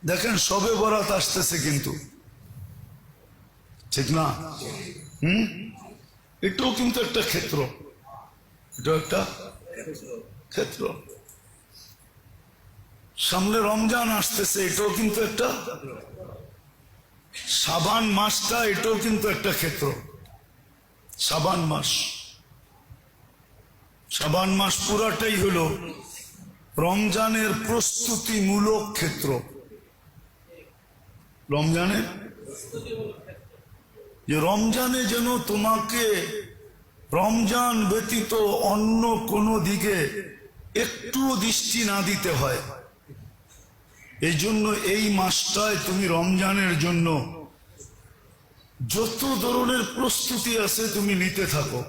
দেখেন সবে বরাত আসতেছে কিন্তু, ঠিক না? এটাও কিন্তু একটা ক্ষেত্র, এটাও একটা ক্ষেত্র। সামনে রমজান আসতেছে, এটাও কিন্তু একটা, শাবান মাসটা এটাও কিন্তু একটা ক্ষেত্র। শাবান মাস, শাবান মাস পুরাটাই হলো রমজানের প্রস্তুতিমূলক ক্ষেত্র। রমজানের, যে রমজানে যেন তোমাকে রমজান ব্যতীত অন্য কোনো দিকে একটু দৃষ্টি না দিতে হয়, এই জন্য এই মাসটায় তুমি রমজানের জন্য যত ধরনের প্রস্তুতি আছে তুমি নিতে থাকো।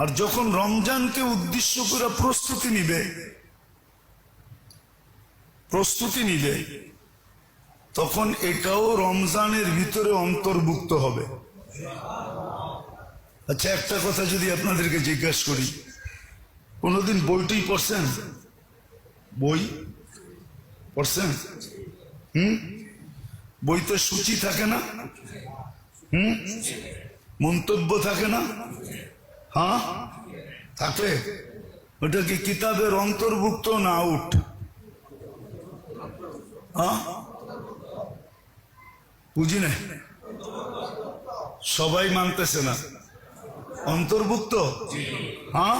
আর যখন রমজানকে উদ্দেশ্য করে প্রস্তুতি নিবে তখন এটাও রমজানের ভিতরে অন্তর্ভুক্ত হবে। আচ্ছা, একটা কথা যদি আপনাদেরকে জিজ্ঞাসা করি, কোনদিন বইটাই পড়ছেন? বই পড়ছেন? বইতে সূচি থাকে না? মন্তব্য থাকে না? হ্যাঁ থাকে। ওটা কি কিতাবের অন্তর্ভুক্ত না আউট? হ্যাঁ, বুঝি না, সবাই মানতেছে না। অন্তর্ভুক্ত? হ্যাঁ,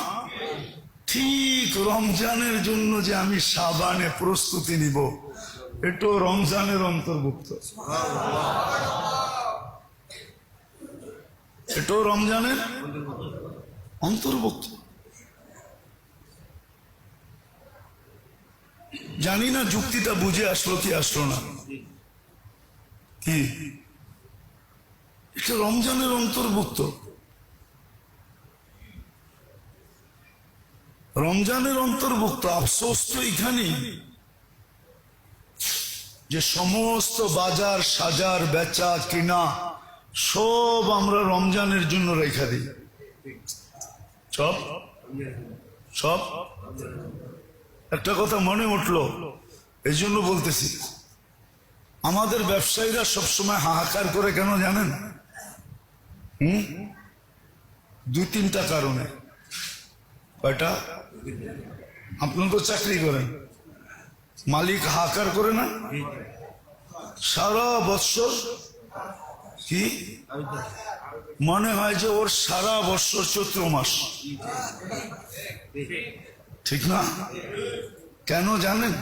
ঠিক রমজানের জন্য যে আমি শাবানে প্রস্তুতি নিব, এটাও রমজানের অন্তর্ভুক্ত। এটাও রমজানের অন্তর্ভুক্ত। জানি না যুক্তিটা বুঝে আসলো কি আসলো না। কি এটা রমজানের অন্তর্ভুক্ত? রমজানের অন্তর্ভুক্ত। আফসোস তো এখানেই যে সমস্ত বাজার সাজার বেচা কিনা সব আমরা রমজানের জন্য রেখে দিই। সব সব একটা কথা মনে উঠলো, এই জন্য বলতেছি, আমাদের ব্যবসায়ীরা সবসময় হাহাকার করে কেন জানেন? দুই তিনটা কারণে। কয়টা? আপনার তো চাকরি করেন, মালিক হাহাকার করে না? সারা বৎসর কি মনে হয় যে ওর সারা বৎসর চৈত্র মাস, ঠিক না? কেন জানেন?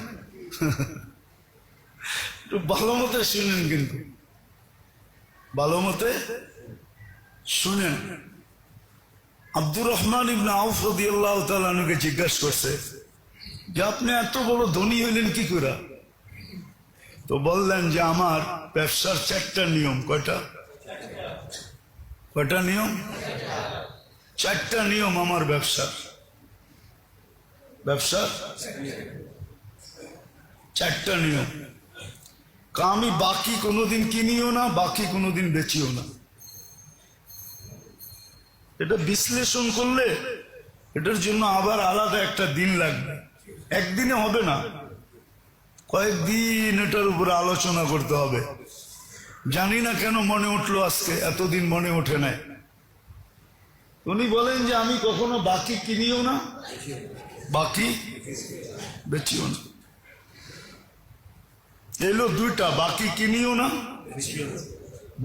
একটু ভালো মতে শুনেন, কিন্তু ভালো মতে শুনেন। আব্দুর রহমান ইবনে আউফ রাদিয়াল্লাহু তাআলা আনহুকে জিজ্ঞাসা করছে যে আপনি এত বড় ধনী হইলেন কি করে? তো বললেন যে আমার ব্যবসার 4টা নিয়ম। কয়টা? কয়টা নিয়ম? 4টা নিয়ম আমার ব্যবসার। ব্যবসার 4টা নিয়ম। আমি বাকি কোনোদিন কিনিও না, বাকি কোনোদিন বেচিও না। এটা বিশ্লেষণ করলে এটার জন্য আবার আলাদা একটা দিন লাগবে, একদিনে হবে না, কয়েকদিন এটার উপরে আলোচনা করতে হবে। জানি না কেন মনে উঠলো আজকে, এতদিন মনে ওঠে নাই। উনি বলেন যে আমি কখনো বাকি কিনিও না, বাকি বেচিও না। এলো দুইটা, বাকি কিনিও না,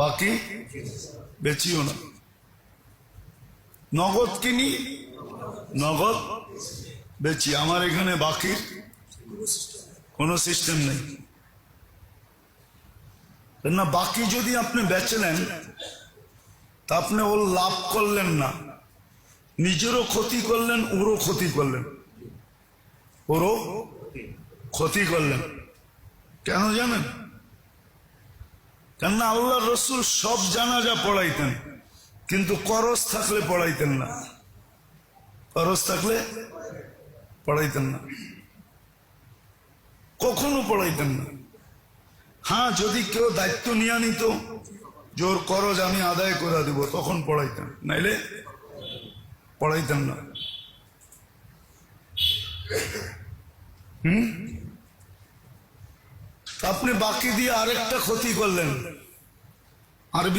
বাকি বেচিও না। নগদ কিনি, নগদ বেচি। আমার এখানে বাকির কোনো সিস্টেম নেই। না, বাকি যদি আপনি বেচে নেন তা আপনি ওর লাভ করলেন না, নিজেরও ক্ষতি করলেন, ওরও ক্ষতি করলেন, ওরও ক্ষতি করলেন। কেন জানেন? কেননা আল্লাহ রসুল সব জানাজা পড়াইতেন, কিন্তু করজ থাকলে পড়াইতেন না। করজ থাকলে পড়াইতেন না, কখনো পড়াইতেন না। হ্যাঁ, যদি কেউ দায়িত্ব নিয়ে নিত জোর করজ আমি আদায় করে দিব, তখন পড়াইতেন, নাইলে পড়াইতেন না। আপনি বাকি দিয়ে আরেকটা ক্ষতি করলেন। আরবি